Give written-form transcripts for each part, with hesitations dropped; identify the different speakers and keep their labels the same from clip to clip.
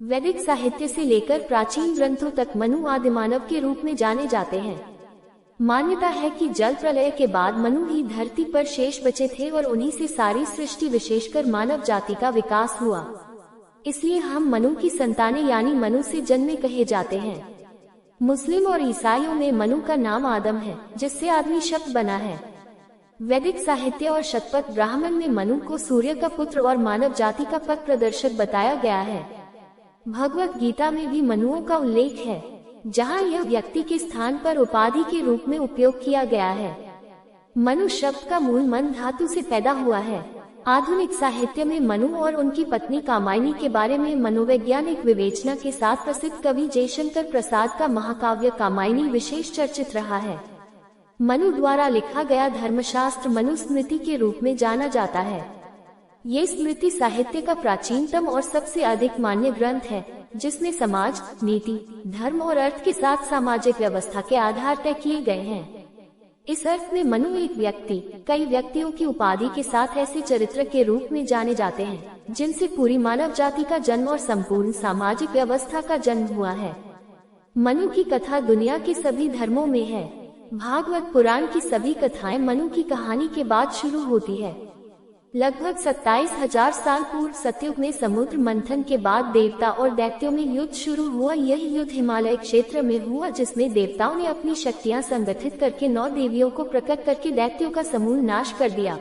Speaker 1: वैदिक साहित्य से लेकर प्राचीन ग्रंथों तक मनु आदि मानव के रूप में जाने जाते हैं। मान्यता है कि जल प्रलय के बाद मनु ही धरती पर शेष बचे थे और उन्हीं से सारी सृष्टि विशेषकर मानव जाति का विकास हुआ। इसलिए हम मनु की संतानें यानी मनु से जन्मे कहे जाते हैं। मुस्लिम और ईसाइयों में मनु का नाम आदम है, जिससे आदमी शब्द बना है। वैदिक साहित्य और शतपथ ब्राह्मण में मनु को सूर्य का पुत्र और मानव जाति का पथ प्रदर्शक बताया गया है। भगवत गीता में भी मनुओं का उल्लेख है, जहाँ यह व्यक्ति के स्थान पर उपाधि के रूप में उपयोग किया गया है। मनु शब्द का मूल मन धातु से पैदा हुआ है। आधुनिक साहित्य में मनु और उनकी पत्नी कामायनी के बारे में मनोवैज्ञानिक विवेचना के साथ प्रसिद्ध कवि जयशंकर प्रसाद का महाकाव्य कामायनी विशेष चर्चित रहा है। मनु द्वारा लिखा गया धर्मशास्त्र मनुस्मृति के रूप में जाना जाता है। ये स्मृति साहित्य का प्राचीनतम और सबसे अधिक मान्य ग्रंथ है, जिसमें समाज, नीति, धर्म और अर्थ के साथ सामाजिक व्यवस्था के आधार तय किए गए हैं। इस अर्थ में मनु एक व्यक्ति, कई व्यक्तियों की उपाधि के साथ ऐसे चरित्र के रूप में जाने जाते हैं, जिनसे पूरी मानव जाति का जन्म और संपूर्ण सामाजिक व्यवस्था का जन्म हुआ है। मनु की कथा दुनिया के सभी धर्मों में है। भागवत पुराण की सभी कथाएं मनु की कहानी के बाद शुरू होती है। लगभग 27,000 साल पूर्व सतयुग में समुद्र मंथन के बाद देवता और दैत्यों में युद्ध शुरू हुआ। यह युद्ध हिमालय क्षेत्र में हुआ, जिसमें देवताओं ने अपनी शक्तियां संगठित करके 9 देवियों को प्रकट करके दैत्यों का समूल नाश कर दिया।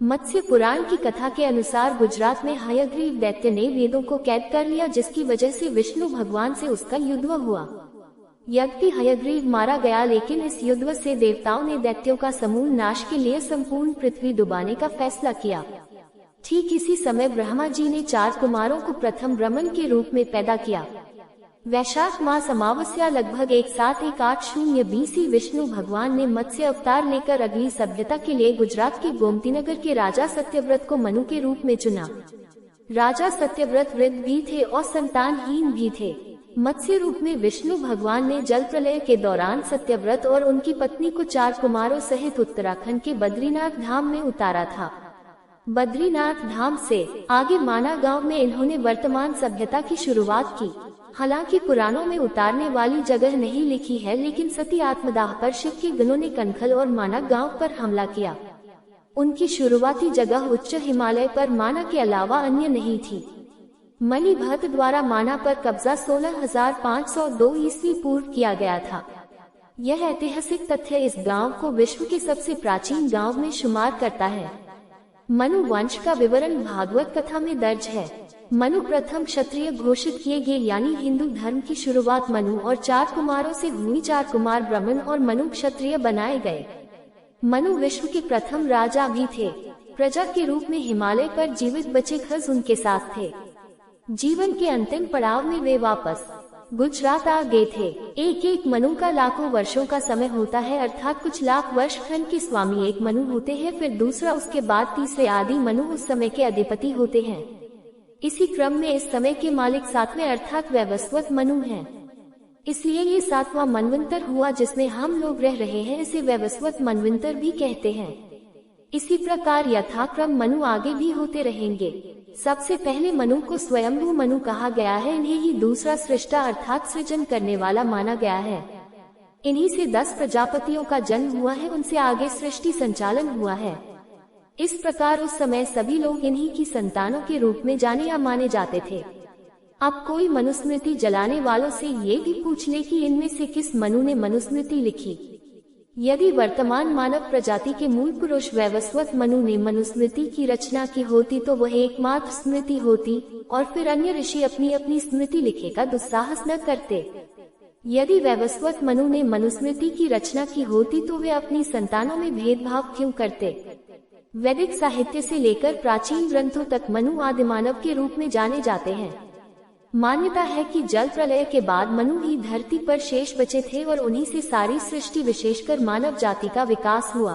Speaker 1: मत्स्य पुराण की कथा के अनुसार गुजरात में हयग्रीव दैत्य ने वेदों को कैद कर लिया, जिसकी वजह से विष्णु भगवान से उसका युद्ध हुआ। यद्यपि हयग्रीव मारा गया, लेकिन इस युद्ध से देवताओं ने दैत्यों का समूल नाश के लिए संपूर्ण पृथ्वी डुबाने का फैसला किया। ठीक इसी समय ब्रह्मा जी ने 4 कुमारों को प्रथम ब्रह्मन के रूप में पैदा किया। वैशाख मास अमावस्या लगभग 1780 BC विष्णु भगवान ने मत्स्य अवतार लेकर अगली सभ्यता के लिए गुजरात के गोमतीनगर के राजा सत्यव्रत को मनु के रूप में चुना। राजा सत्यव्रत वृद्ध भी थे और संतानहीन भी थे। मत्स्य रूप में विष्णु भगवान ने जल प्रलय के दौरान सत्यव्रत और उनकी पत्नी को 4 कुमारों सहित उत्तराखंड के बद्रीनाथ धाम में उतारा था। बद्रीनाथ धाम से आगे माना गांव में इन्होंने वर्तमान सभ्यता की शुरुआत की। हालांकि पुराणों में उतारने वाली जगह नहीं लिखी है, लेकिन सती आत्मदाह पर शिव के गणों ने कनखल और माना गांव पर हमला किया। उनकी शुरुआती जगह उच्च हिमालय पर माना के अलावा अन्य नहीं थी। मणिभट्ट द्वारा माना पर कब्जा 16,502 ईस्वी पूर्व किया गया था। यह ऐतिहासिक तथ्य इस गांव को विश्व के सबसे प्राचीन गांव में शुमार करता है। मनु वंश का विवरण भागवत कथा में दर्ज है। मनु प्रथम क्षत्रिय घोषित किए गए, यानी हिंदू धर्म की शुरुआत मनु और 4 कुमारों से हुई। 4 कुमार ब्राह्मण और मनु क्षत्रिय बनाए गए। मनु विश्व के प्रथम राजा भी थे। प्रजा के रूप में हिमालय पर जीवित बचे खज उनके साथ थे। जीवन के अंतिम पड़ाव में वे वापस गुजरात आ गए थे। एक मनु का लाखों वर्षों का समय होता है, अर्थात कुछ लाख वर्ष खंड के स्वामी एक मनु होते हैं, फिर दूसरा, उसके बाद तीसरे आदि मनु उस समय के अधिपति होते हैं। इसी क्रम में इस समय के मालिक 7वें अर्थात वैवस्वत मनु हैं। इसलिए ये 7वां मनवंतर हुआ जिसमें हम लोग रह रहे हैं। इसे वैवस्वत मनवंतर भी कहते हैं। इसी प्रकार यथाक्रम मनु आगे भी होते रहेंगे। सबसे पहले मनु को स्वयंभू मनु कहा गया है। इन्हें ही दूसरा सृष्टा अर्थात सृजन करने वाला माना गया है। इन्हीं से 10 प्रजापतियों का जन्म हुआ है। उनसे आगे सृष्टि संचालन हुआ है। इस प्रकार उस समय सभी लोग इन्हीं की संतानों के रूप में जाने या माने जाते थे। अब कोई मनुस्मृति जलाने वालों से ये भी पूछ ले कि इनमें से किस मनु ने मनुस्मृति लिखी। यदि वर्तमान मानव प्रजाति के मूल पुरुष वैवस्वत मनु ने मनुस्मृति की रचना की होती तो वह एकमात्र स्मृति होती, और फिर अन्य ऋषि अपनी अपनी स्मृति लिखे का दुस्साहस न करते। यदि वैवस्वत मनु ने मनुस्मृति की रचना की होती तो वे अपनी संतानों में भेदभाव क्यों करते। वैदिक साहित्य से लेकर प्राचीन ग्रंथों तक मनु आदि मानव के रूप में जाने जाते हैं। मान्यता है कि जल प्रलय के बाद मनु ही धरती पर शेष बचे थे और उन्हीं से सारी सृष्टि विशेषकर मानव जाति का विकास हुआ।